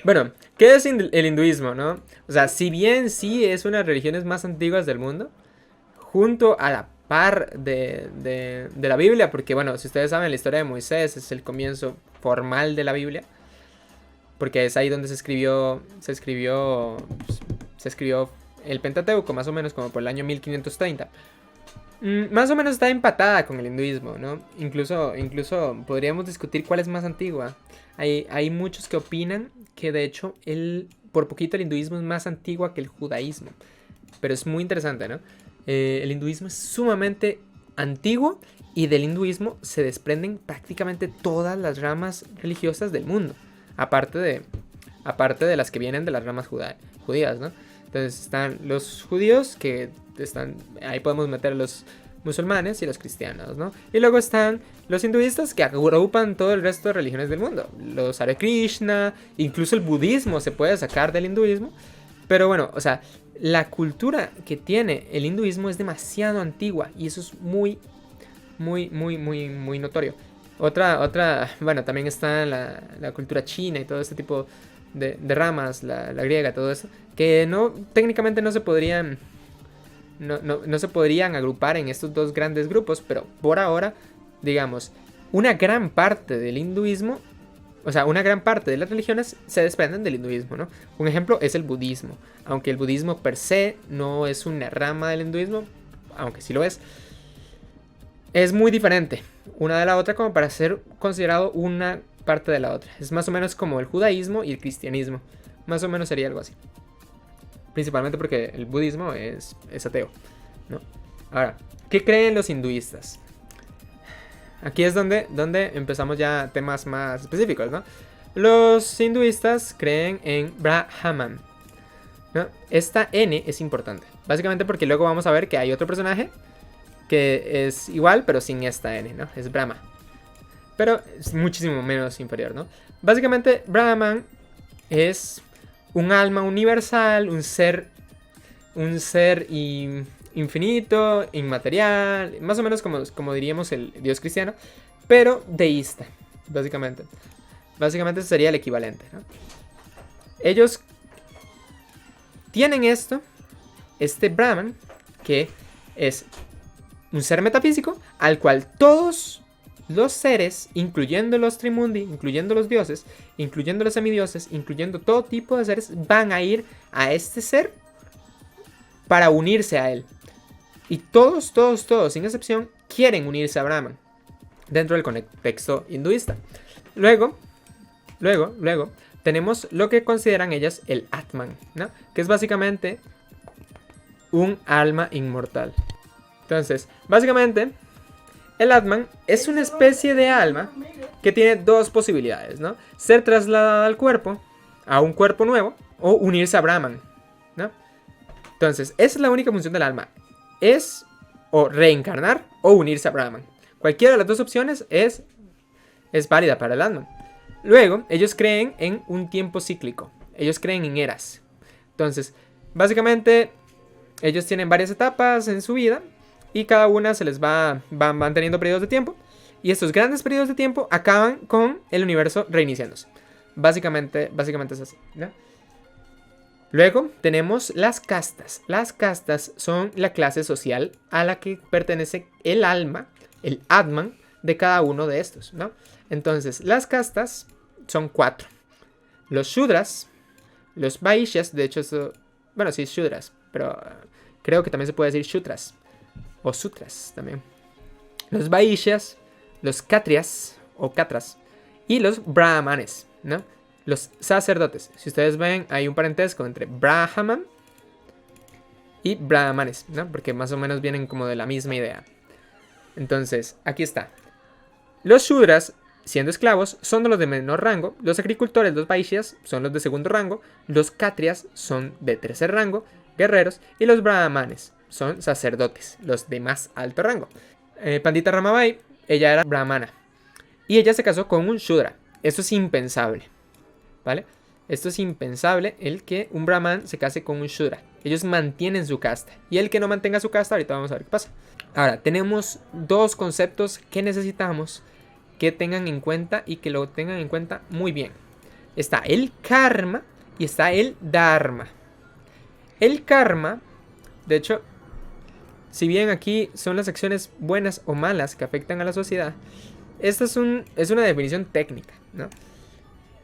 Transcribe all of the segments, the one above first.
Bueno, ¿qué es el hinduismo, no? O sea, si bien sí es una de las religiones más antiguas del mundo, junto a la par de la Biblia, porque bueno, si ustedes saben, la historia de Moisés es el comienzo formal de la Biblia, porque es ahí donde se escribió el Pentateuco, más o menos como por el año 1530. Más o menos está empatada con el hinduismo, ¿no? Incluso podríamos discutir cuál es más antigua. Hay muchos que opinan que de hecho por poquito el hinduismo es más antigua que el judaísmo. Pero es muy interesante, ¿no? El hinduismo es sumamente antiguo y del hinduismo se desprenden prácticamente todas las ramas religiosas del mundo. Aparte de, aparte de las que vienen de las ramas judías, ¿no? Entonces están los judíos que están, ahí podemos meter a los musulmanes y los cristianos, ¿no? Y luego están los hinduistas que agrupan todo el resto de religiones del mundo. Los Hare Krishna, incluso el budismo se puede sacar del hinduismo. Pero bueno, o sea, la cultura que tiene el hinduismo es demasiado antigua y eso es muy notorio. Bueno, también está la cultura china y todo este tipo de ramas, la griega, todo eso, que no, técnicamente no se podrían, no se podrían agrupar en estos dos grandes grupos, pero por ahora, digamos, una gran parte del hinduismo, o sea, una gran parte de las religiones se desprenden del hinduismo, ¿no? Un ejemplo es el budismo, aunque el budismo per se no es una rama del hinduismo, aunque sí lo es muy diferente una de la otra como para ser considerado una parte de la otra. Es más o menos como el judaísmo y el cristianismo. Más o menos sería algo así. Principalmente porque el budismo es ateo, ¿no? Ahora, ¿qué creen los hinduistas? Aquí es donde empezamos ya temas más específicos, ¿no? Los hinduistas creen en Brahman, ¿no? Esta N es importante. Básicamente porque luego vamos a ver que hay otro personaje que es igual, pero sin esta N, ¿no? Es Brahma. Pero es muchísimo menos inferior, ¿no? Básicamente, Brahman es un alma universal, un ser infinito, inmaterial, más o menos como diríamos el dios cristiano, pero deísta, básicamente. Básicamente sería el equivalente, ¿no? Ellos tienen este Brahman, que es un ser metafísico al cual todos los seres, incluyendo los Trimundi, incluyendo los dioses, incluyendo los semidioses, incluyendo todo tipo de seres, van a ir a este ser para unirse a él. Y todos, sin excepción, quieren unirse a Brahman dentro del contexto hinduista. Luego, tenemos lo que consideran ellas el Atman, ¿no? Que es básicamente un alma inmortal. Entonces, básicamente, el Atman es una especie de alma que tiene dos posibilidades, ¿no? Ser trasladada al cuerpo, a un cuerpo nuevo, o unirse a Brahman, ¿no? Entonces, esa es la única función del alma. Es o reencarnar o unirse a Brahman. Cualquiera de las dos opciones es válida para el Atman. Luego, ellos creen en un tiempo cíclico. Ellos creen en eras. Entonces, básicamente, ellos tienen varias etapas en su vida y cada una se les van teniendo periodos de tiempo. Y estos grandes periodos de tiempo acaban con el universo reiniciándose. Básicamente es así, ¿no? Luego tenemos las castas. Las castas son la clase social a la que pertenece el alma, el Atman, de cada uno de estos, ¿no? Entonces, las castas son 4. Los Shudras, los Vaishyas, de hecho eso, bueno, sí, Shudras, pero creo que también se puede decir Shutras o Sutras también. Los Vaishyas, los Kshatriyas o Katras y los Brahmanes, ¿no? Los sacerdotes. Si ustedes ven, hay un parentesco entre Brahman y Brahmanes, ¿no? Porque más o menos vienen como de la misma idea. Entonces, aquí está. Los Shudras, siendo esclavos, son de los de menor rango. Los agricultores, los Vaishyas, son los de segundo rango. Los Kshatriyas son de tercer rango, guerreros. Y los Brahmanes son sacerdotes, los de más alto rango. Pandita Ramabai, ella era brahmana. Y ella se casó con un Shudra. Esto es impensable, ¿vale? Esto es impensable, el que un brahman se case con un Shudra. Ellos mantienen su casta. Y el que no mantenga su casta, ahorita vamos a ver qué pasa. Ahora, tenemos dos conceptos que necesitamos que tengan en cuenta y que lo tengan en cuenta muy bien. está el karma y está el dharma. El karma, de hecho, si bien aquí son las acciones buenas o malas que afectan a la sociedad, esta es una definición técnica, ¿no?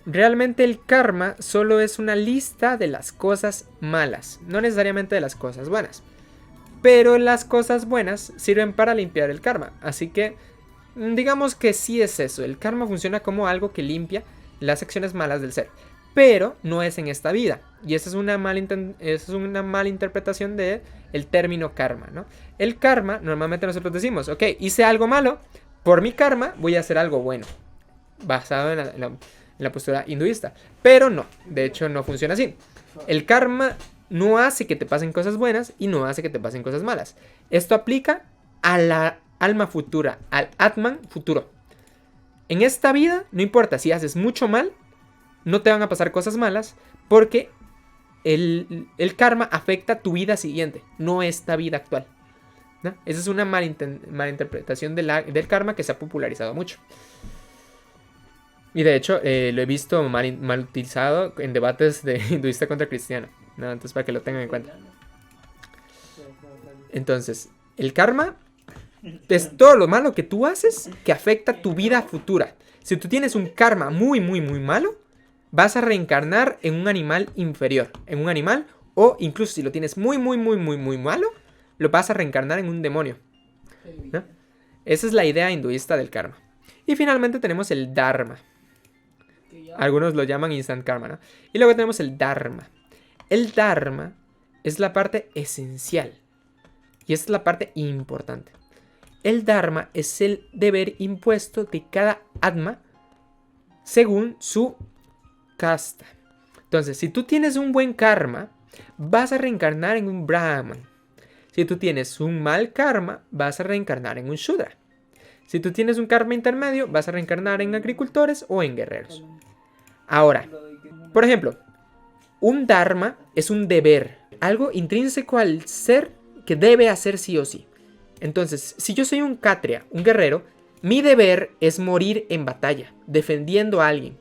Realmente el karma solo es una lista de las cosas malas, no necesariamente de las cosas buenas. Pero las cosas buenas sirven para limpiar el karma, así que digamos que sí es eso. El karma funciona como algo que limpia las acciones malas del ser, pero no es en esta vida. Y esa es una mala interpretación del término karma, ¿no? El karma, normalmente nosotros decimos, ok, hice algo malo, por mi karma voy a hacer algo bueno, basado en la postura hinduista. Pero no, de hecho no funciona así. El karma no hace que te pasen cosas buenas y no hace que te pasen cosas malas. Esto aplica a la alma futura, al Atman futuro. En esta vida, no importa si haces mucho mal, no te van a pasar cosas malas porque el karma afecta tu vida siguiente, no esta vida actual, ¿no? Esa es una mala interpretación del karma que se ha popularizado mucho. Y de hecho, lo he visto mal utilizado en debates de hinduista contra cristiano, ¿no? Entonces, para que lo tengan en cuenta. Entonces, el karma es todo lo malo que tú haces que afecta tu vida futura. Si tú tienes un karma muy, muy, muy malo, vas a reencarnar en un animal inferior. En un animal, o incluso si lo tienes muy, muy, muy, muy, muy malo, lo vas a reencarnar en un demonio, ¿no? Esa es la idea hinduista del karma. Y finalmente tenemos el dharma. Algunos lo llaman instant karma, ¿no? Y luego tenemos el dharma. El dharma es la parte esencial. Y esta es la parte importante. El dharma es el deber impuesto de cada atma según su casta. Entonces, si tú tienes un buen karma, vas a reencarnar en un brahman. Si tú tienes un mal karma, vas a reencarnar en un shudra. Si tú tienes un karma intermedio, vas a reencarnar en agricultores o en guerreros. Ahora, por ejemplo, un dharma es un deber, algo intrínseco al ser que debe hacer sí o sí. Entonces, si yo soy un kshatriya, un guerrero, mi deber es morir en batalla, defendiendo a alguien.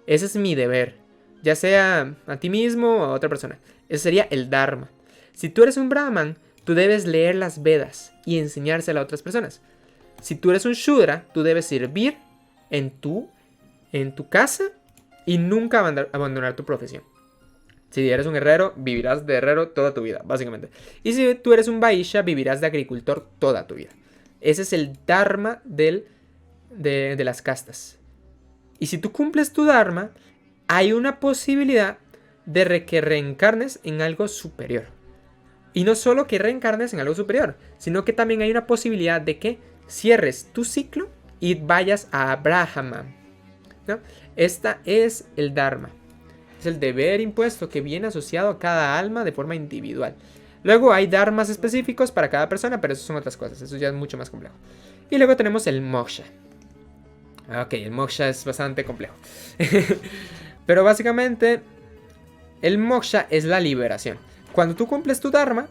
Ese es mi deber, ya sea a ti mismo o a otra persona. Ese sería el dharma. Si tú eres un brahman, tú debes leer las Vedas y enseñársela a otras personas. Si tú eres un shudra, tú debes servir en tu casa y nunca abandonar tu profesión. Si eres un guerrero, vivirás de guerrero toda tu vida, básicamente. Y si tú eres un vaishya, vivirás de agricultor toda tu vida. Ese es el dharma de las castas. Y si tú cumples tu dharma, hay una posibilidad de que reencarnes en algo superior. Y no solo que reencarnes en algo superior, sino que también hay una posibilidad de que cierres tu ciclo y vayas a Brahma, ¿no? Esta es el dharma. Es el deber impuesto que viene asociado a cada alma de forma individual. Luego hay dharmas específicos para cada persona, pero eso son otras cosas. Eso ya es mucho más complejo. Y luego tenemos el moksha. Ok, el moksha es bastante complejo. Pero básicamente, el moksha es la liberación. Cuando tú cumples tu dharma,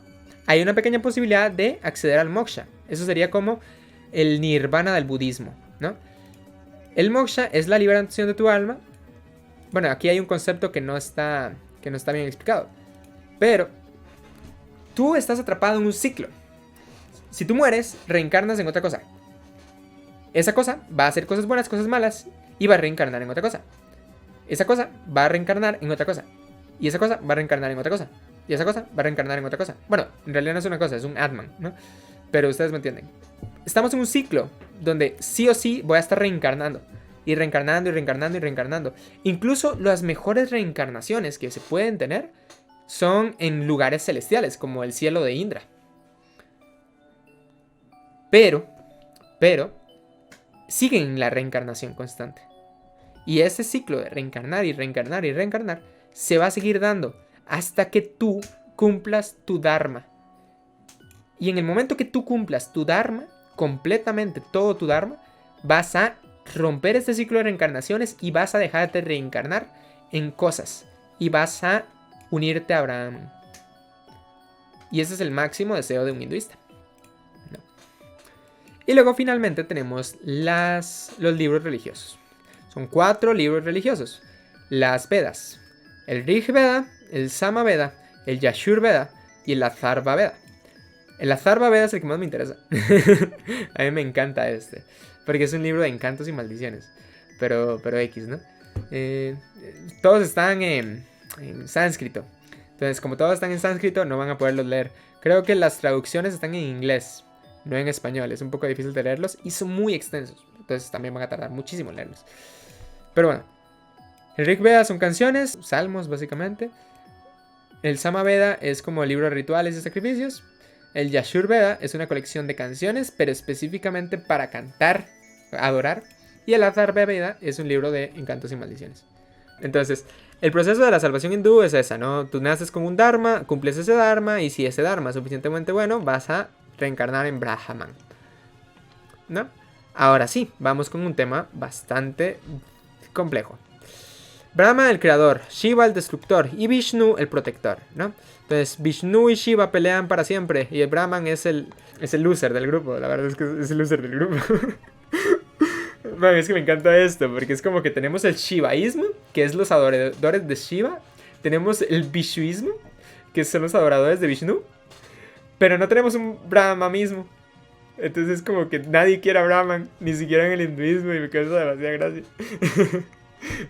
hay una pequeña posibilidad de acceder al moksha. Eso sería como el nirvana del budismo, ¿no? El moksha es la liberación de tu alma. Bueno, aquí hay un concepto que no está bien explicado. Pero tú estás atrapado en un ciclo. Si tú mueres, reencarnas en otra cosa. Esa cosa va a hacer cosas buenas, cosas malas, y va a reencarnar en otra cosa. Esa cosa va a reencarnar en otra cosa. Y esa cosa va a reencarnar en otra cosa. Y esa cosa va a reencarnar en otra cosa. Bueno, en realidad no es una cosa, es un Atman, ¿no? Pero ustedes me entienden. Estamos en un ciclo donde sí o sí voy a estar reencarnando. Y reencarnando y reencarnando y reencarnando. Incluso las mejores reencarnaciones que se pueden tener son en lugares celestiales, como el cielo de Indra. Pero, siguen la reencarnación constante. Y ese ciclo de reencarnar y reencarnar y reencarnar se va a seguir dando hasta que tú cumplas tu dharma. Y en el momento que tú cumplas tu dharma, completamente todo tu dharma, vas a romper este ciclo de reencarnaciones y vas a dejar de reencarnar en cosas. Y vas a unirte a Brahman. Y ese es el máximo deseo de un hinduista. ¿No? Y luego finalmente tenemos los libros religiosos. Son 4 libros religiosos. las Vedas. El Rig Veda, el Sama Veda, el Yajur Veda y el Atharva Veda. El Atharva Veda es el que más me interesa. A mí me encanta este. Porque es un libro de encantos y maldiciones. Pero X, ¿no? Todos están en sánscrito. Entonces, como todos están en sánscrito, no van a poderlos leer. Creo que las traducciones están en inglés, no en español. Es un poco difícil de leerlos y son muy extensos. Entonces también van a tardar muchísimo en leerlos. Pero bueno. El Rig Veda son canciones, salmos básicamente. El Sama Veda es como el libro de rituales y sacrificios. El Yajur Veda es una colección de canciones, pero específicamente para cantar, adorar. Y el Atharva Veda es un libro de encantos y maldiciones. Entonces, el proceso de la salvación hindú es esa, ¿no? Tú naces con un dharma, cumples ese dharma, y si ese dharma es suficientemente bueno, vas a reencarnar en Brahman, ¿no? Ahora sí, vamos con un tema bastante complejo. Brahma el creador, Shiva el destructor y Vishnu el protector, ¿no? Entonces Vishnu y Shiva pelean para siempre y el Brahman es el loser del grupo, la verdad es que es el loser del grupo. Man, es que me encanta esto, porque es como que tenemos el Shivaísmo, que es los adoradores de Shiva, tenemos el Vishnuismo, que son los adoradores de Vishnu, pero no tenemos un Brahmanismo. Entonces es como que nadie quiere a Brahman, ni siquiera en el hinduismo, y me causa demasiada gracia.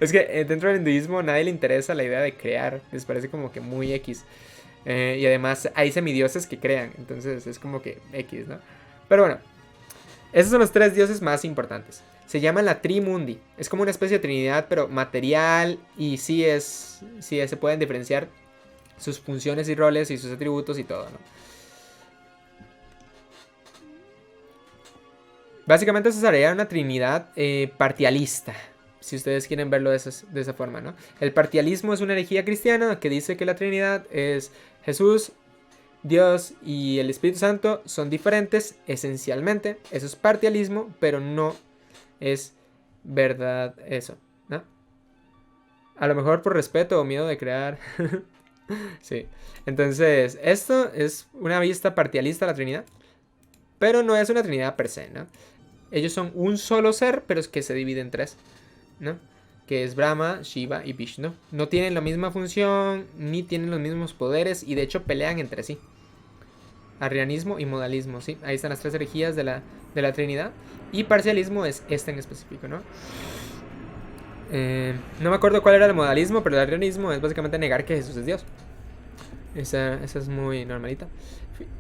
Es que dentro del hinduismo a nadie le interesa la idea de crear, les parece como que muy X. Y además hay semidioses que crean, entonces es como que X, ¿no? Pero bueno, esos son los 3 dioses más importantes. Se llaman la Trimundi, es como una especie de trinidad, pero material, y sí se pueden diferenciar sus funciones y roles y sus atributos y todo, ¿no? Básicamente eso sería una trinidad partialista, si ustedes quieren verlo de esa forma, ¿no? El partialismo es una herejía cristiana que dice que la Trinidad es Jesús, Dios y el Espíritu Santo son diferentes esencialmente. Eso es partialismo, pero no es verdad eso, ¿no? A lo mejor por respeto o miedo de crear. Sí. Entonces, esto es una vista partialista de la Trinidad, pero no es una Trinidad per se, ¿no? Ellos son un solo ser, pero es que se divide en 3, ¿no? Que es Brahma, Shiva y Vishnu. No tienen la misma función, ni tienen los mismos poderes, y de hecho pelean entre sí. Arrianismo y modalismo, ¿sí? Ahí están las 3 herejías de la Trinidad. Y parcialismo es este en específico, ¿no? No me acuerdo cuál era el modalismo, pero el arrianismo es básicamente negar que Jesús es Dios. Esa es muy normalita.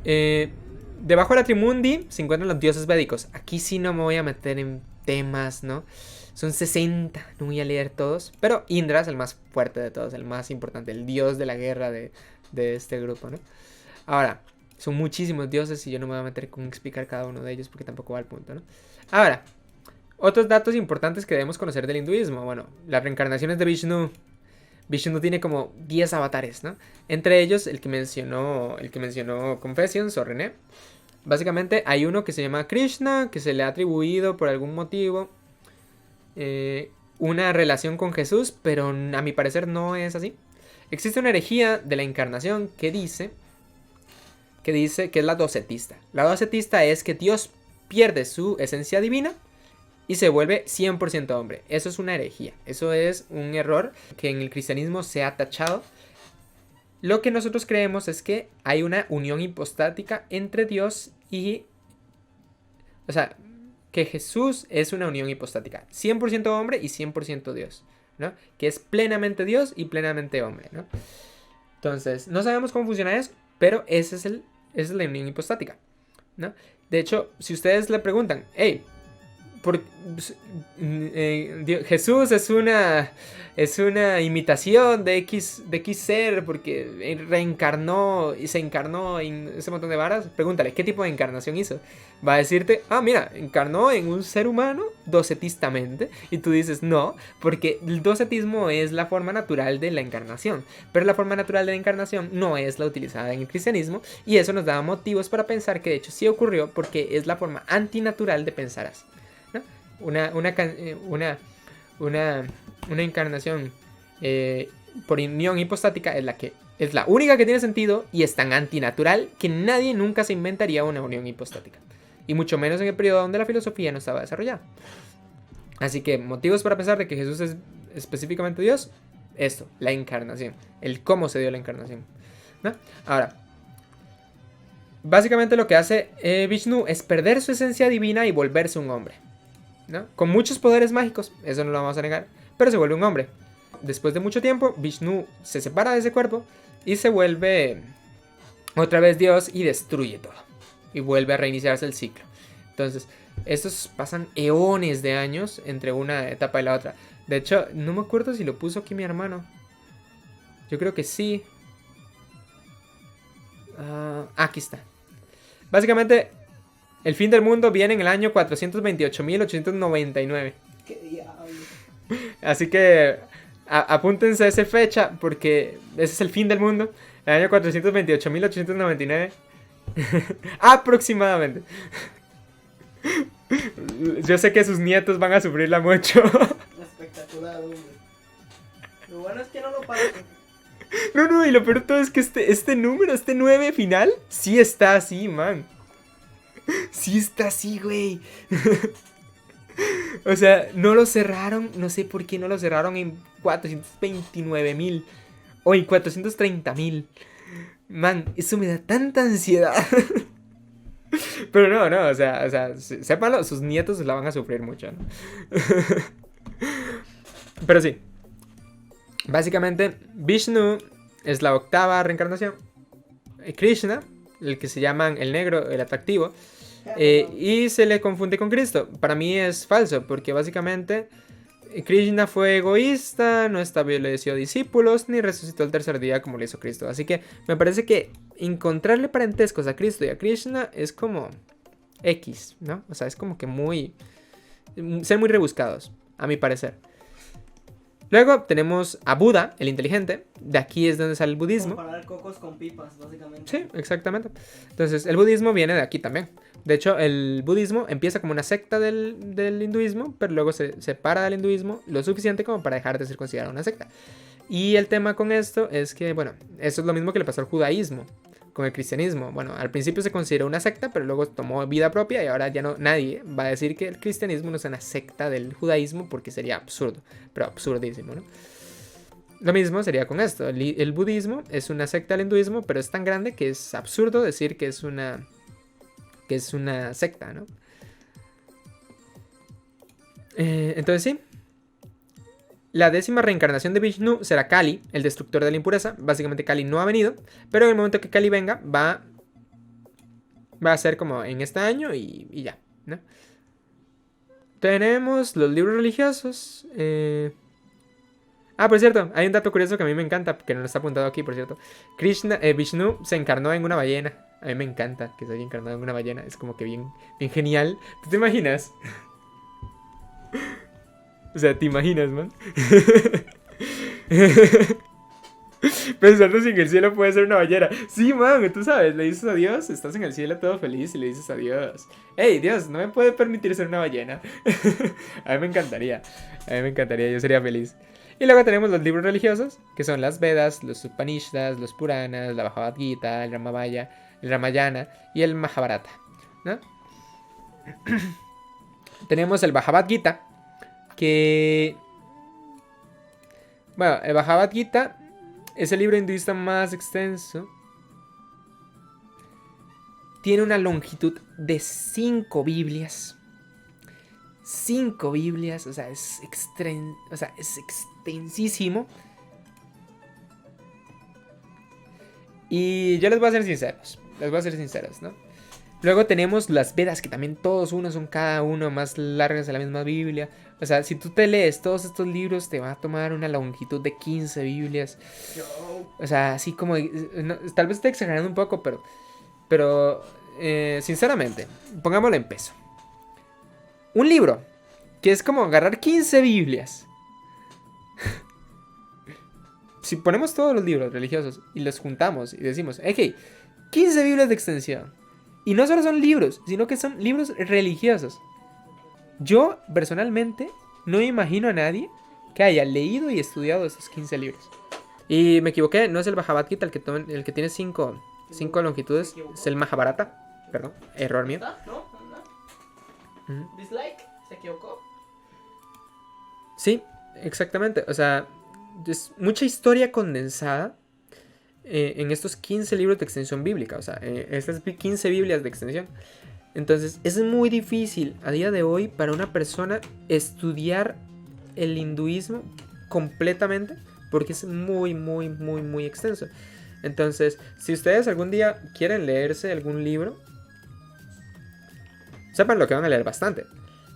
Debajo de la Trimundi se encuentran los dioses védicos. Aquí sí no me voy a meter en temas, ¿no? Son 60, no voy a leer todos. Pero Indra es el más fuerte de todos, el más importante, el dios de la guerra de este grupo, ¿no? Ahora, son muchísimos dioses y yo no me voy a meter con explicar cada uno de ellos porque tampoco va al punto, ¿no? Ahora, otros datos importantes que debemos conocer del hinduismo. Bueno, las reencarnaciones de Vishnu. Vishnu tiene como 10 avatares, ¿no? Entre ellos, el que mencionó Confessions o René. Básicamente hay uno que se llama Krishna, que se le ha atribuido por algún motivo una relación con Jesús, pero a mi parecer no es así. Existe una herejía de la encarnación que dice que es la docetista. La docetista es que Dios pierde su esencia divina y se vuelve 100% hombre. Eso es una herejía. Eso es un error que en el cristianismo se ha tachado. Lo que nosotros creemos es que hay una unión hipostática entre Dios y... O sea, que Jesús es una unión hipostática. 100% hombre y 100% Dios, ¿no? Que es plenamente Dios y plenamente hombre, ¿no? Entonces, no sabemos cómo funciona eso, pero esa es la unión hipostática, ¿no? De hecho, si ustedes le preguntan, hey, Jesús es una imitación de X ser porque reencarnó y se encarnó en ese montón de varas. Pregúntale, ¿qué tipo de encarnación hizo? Va a decirte, mira, encarnó en un ser humano docetistamente. Y tú dices, no, porque el docetismo es la forma natural de la encarnación. Pero la forma natural de la encarnación no es la utilizada en el cristianismo. Y eso nos da motivos para pensar que de hecho sí ocurrió porque es la forma antinatural de pensar así. Una encarnación por unión hipostática es la única que tiene sentido y es tan antinatural que nadie nunca se inventaría una unión hipostática. Y mucho menos en el periodo donde la filosofía no estaba desarrollada. Así que motivos para pensar de que Jesús es específicamente Dios, esto, la encarnación, el cómo se dio la encarnación, ¿no? Ahora, básicamente lo que hace Vishnu es perder su esencia divina y volverse un hombre, ¿no? Con muchos poderes mágicos, eso no lo vamos a negar, pero se vuelve un hombre. Después de mucho tiempo, Vishnu se separa de ese cuerpo y se vuelve otra vez Dios y destruye todo. Y vuelve a reiniciarse el ciclo. Entonces, estos pasan eones de años entre una etapa y la otra. De hecho, no me acuerdo si lo puso aquí mi hermano. Yo creo que sí. Aquí está. Básicamente, el fin del mundo viene en el año 428.899. ¿Qué diablo? Así que apúntense a esa fecha porque ese es el fin del mundo. El año 428.899. Aproximadamente. Yo sé que sus nietos van a sufrirla mucho. Espectacular, hombre. Lo bueno es que no lo parece. No, y lo peor de todo es que este número, este 9 final, sí está así, man. Sí está así, güey. O sea, no lo cerraron, no sé por qué no lo cerraron en 429.000 o en 430.000. Man, eso me da tanta ansiedad. Pero no, o sea, sépanlo, sus nietos la van a sufrir mucho, ¿no? Pero sí. Básicamente, Vishnu es la octava reencarnación. Krishna, el que se llaman el negro, el atractivo. Y se le confunde con Cristo. Para mí es falso, porque básicamente Krishna fue egoísta, no estableció discípulos, ni resucitó el tercer día como lo hizo Cristo. Así que me parece que encontrarle parentescos a Cristo y a Krishna es como X, ¿no? O sea, es como que ser muy rebuscados, a mi parecer. Luego tenemos a Buda, el inteligente. De aquí es donde sale el budismo. Comparar cocos con pipas, básicamente. Sí, exactamente. Entonces, el budismo viene de aquí también. De hecho, el budismo empieza como una secta del hinduismo, pero luego se separa del hinduismo lo suficiente como para dejar de ser considerado una secta. Y el tema con esto es que, bueno, eso es lo mismo que le pasó al judaísmo con el cristianismo. Bueno, al principio se consideró una secta, pero luego tomó vida propia y ahora ya nadie va a decir que el cristianismo no es una secta del judaísmo porque sería absurdo, pero absurdísimo, ¿no? Lo mismo sería con esto. El budismo es una secta del hinduismo, pero es tan grande que es absurdo decir que es una secta, ¿no? Entonces sí. La 10ª reencarnación de Vishnu será Kali, el destructor de la impureza. Básicamente Kali no ha venido, pero en el momento que Kali venga va a ser como en este año y ya, ¿no? Tenemos los libros religiosos. Por cierto, hay un dato curioso que a mí me encanta, que no lo está apuntado aquí, por cierto. Vishnu se encarnó en una ballena. A mí me encanta que se haya encarnado en una ballena. Es como que bien genial. ¿Tú te imaginas? O sea, ¿te imaginas, man? Pensando si en el cielo puede ser una ballena. Sí, man, tú sabes, le dices adiós, estás en el cielo todo feliz y le dices adiós. Hey, Dios, no me puede permitir ser una ballena. A mí me encantaría, yo sería feliz. Y luego tenemos los libros religiosos, que son las Vedas, los Upanishads, los Puranas, la Bhagavad Gita, el Ramayana y el Mahabharata, ¿no? Tenemos el Bhagavad Gita, que... Bueno, el Bhagavad Gita es el libro hinduista más extenso. Tiene una longitud de 5 Biblias. 5 Biblias, o sea, es extensísimo. Y yo les voy a ser sinceros, ¿no? Luego tenemos las Vedas, que también todos unos son cada uno más largas de la misma Biblia. O sea, si tú te lees todos estos libros, te va a tomar una longitud de 15 Biblias. O sea, así como... tal vez esté exagerando un poco, pero sinceramente, pongámoslo en peso. Un libro que es como agarrar 15 Biblias. Si ponemos todos los libros religiosos y los juntamos y decimos, ok, 15 Biblias de extensión. Y no solo son libros, sino que son libros religiosos. Yo, personalmente, no me imagino a nadie que haya leído y estudiado esos 15 libros. Y me equivoqué, no es el Bhagavad Gita el que tiene 5 longitudes, es el Mahabharata. Perdón, error mío. ¿No? ¿Dislike? ¿Se equivocó? Sí, exactamente. O sea, es mucha historia condensada en estos 15 libros de extensión bíblica, o sea, estas 15 Biblias de extensión. Entonces es muy difícil a día de hoy para una persona estudiar el hinduismo completamente porque es muy, muy, muy, muy extenso. Entonces, si ustedes algún día quieren leerse algún libro, sepan lo que van a leer bastante.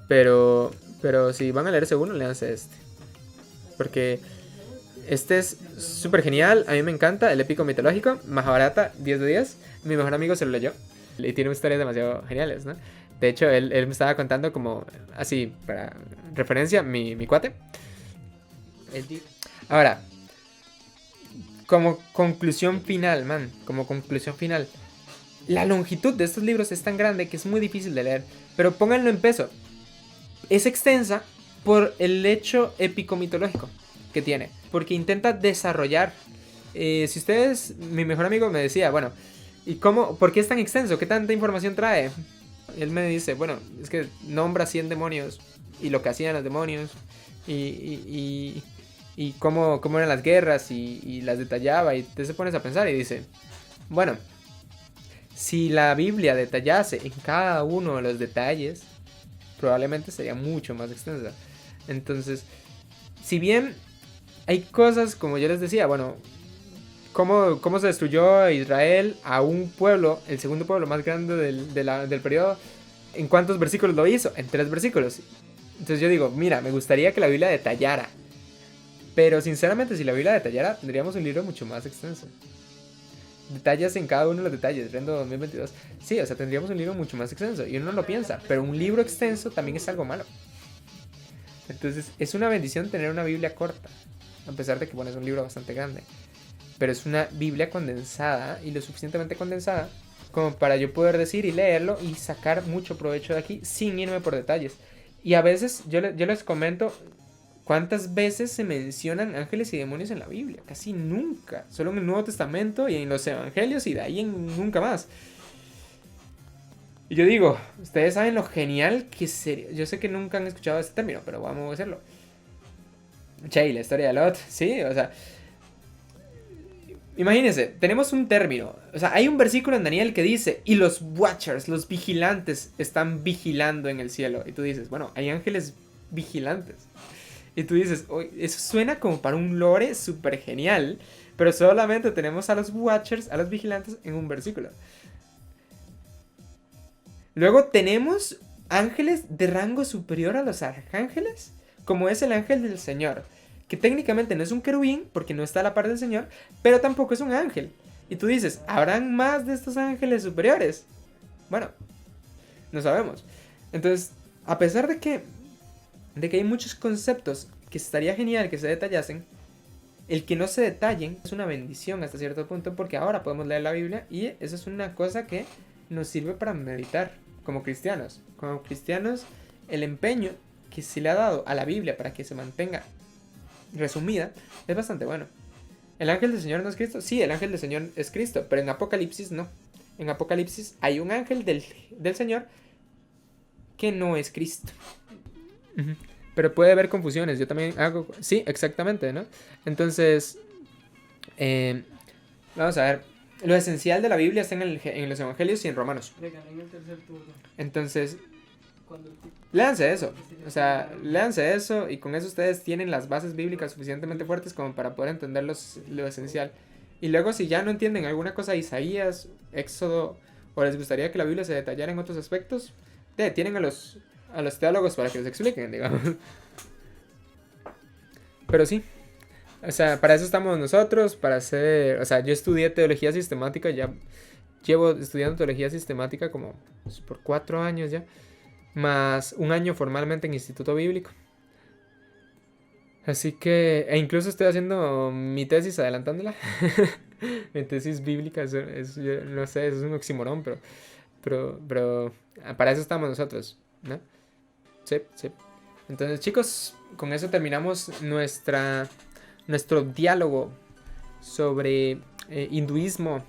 Pero si van a leerse uno, léanse este. Porque este es súper genial, a mí me encanta, el épico mitológico, Mahabharata, 10 de 10. Mi mejor amigo se lo leyó y tiene historias demasiado geniales, ¿no? De hecho, él me estaba contando como, así, para referencia, mi cuate. Ahora, como conclusión final, como conclusión final. La longitud de estos libros es tan grande que es muy difícil de leer. Pero pónganlo en peso. Es extensa por el hecho épico-mitológico que tiene. Porque intenta desarrollar. Si ustedes, mi mejor amigo me decía, bueno, ¿y cómo? ¿Por qué es tan extenso? ¿Qué tanta información trae? Él me dice, bueno, es que nombra 100 demonios y lo que hacían los demonios y cómo eran las guerras y las detallaba y te pones a pensar y dice, bueno, si la Biblia detallase en cada uno de los detalles, probablemente sería mucho más extensa. Entonces, si bien hay cosas, como yo les decía, bueno, cómo se destruyó Israel a un pueblo, el segundo pueblo más grande del periodo, ¿en cuántos versículos lo hizo? En 3 versículos. Entonces yo digo, mira, me gustaría que la Biblia detallara. Pero sinceramente, si la Biblia detallara, tendríamos un libro mucho más extenso. Detalles en cada uno de los detalles, Rendo 2022. Sí, o sea, tendríamos un libro mucho más extenso. Y uno no lo piensa, pero un libro extenso también es algo malo. Entonces, es una bendición tener una Biblia corta. A pesar de que, bueno, es un libro bastante grande. Pero es una Biblia condensada y lo suficientemente condensada como para yo poder decir y leerlo y sacar mucho provecho de aquí sin irme por detalles. Y a veces yo les comento cuántas veces se mencionan ángeles y demonios en la Biblia. Casi nunca. Solo en el Nuevo Testamento y en los Evangelios y de ahí nunca más. Y yo digo, ustedes saben lo genial que sería. Yo sé que nunca han escuchado este término, pero vamos a hacerlo. Che, la historia de Lot, sí, o sea. Imagínense, tenemos un término. O sea, hay un versículo en Daniel que dice, y los watchers, los vigilantes, están vigilando en el cielo. Y tú dices, bueno, hay ángeles vigilantes. Y tú dices, eso suena como para un lore súper genial. Pero solamente tenemos a los watchers, a los vigilantes, en un versículo. Luego tenemos ángeles de rango superior a los arcángeles, como es el ángel del Señor, que técnicamente no es un querubín, porque no está a la par del Señor, pero tampoco es un ángel. Y tú dices, ¿habrán más de estos ángeles superiores? Bueno, no sabemos. Entonces, a pesar de que hay muchos conceptos que estaría genial que se detallasen, el que no se detallen es una bendición hasta cierto punto, porque ahora podemos leer la Biblia y eso es una cosa que nos sirve para meditar como cristianos. Como cristianos, el empeño que se le ha dado a la Biblia para que se mantenga resumida es bastante bueno. ¿El ángel del Señor no es Cristo? Sí, el ángel del Señor es Cristo, pero en Apocalipsis no. En Apocalipsis hay un ángel del Señor que no es Cristo. Pero puede haber confusiones. Yo también hago... Sí, exactamente, ¿no? Entonces, vamos a ver. Lo esencial de la Biblia está en los Evangelios y en Romanos. Entonces, léanse eso. O sea, léanse eso y con eso ustedes tienen las bases bíblicas suficientemente fuertes como para poder entender lo esencial. Y luego, si ya no entienden alguna cosa de Isaías, Éxodo, o les gustaría que la Biblia se detallara en otros aspectos, tienen a los teólogos para que les expliquen, digamos. Pero sí, o sea, para eso estamos nosotros, para hacer, o sea, yo estudié teología sistemática, ya llevo estudiando teología sistemática como por 4 años ya, más un año formalmente en Instituto Bíblico. Así que, e incluso estoy haciendo mi tesis adelantándola. Mi tesis bíblica, no sé, es un oxímoron, pero para eso estamos nosotros, ¿no? Sí. Entonces, chicos, con eso terminamos nuestro diálogo sobre hinduismo.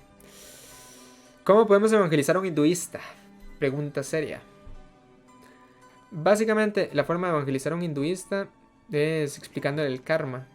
¿Cómo podemos evangelizar a un hinduista? Pregunta seria. Básicamente, la forma de evangelizar a un hinduista es explicándole el karma.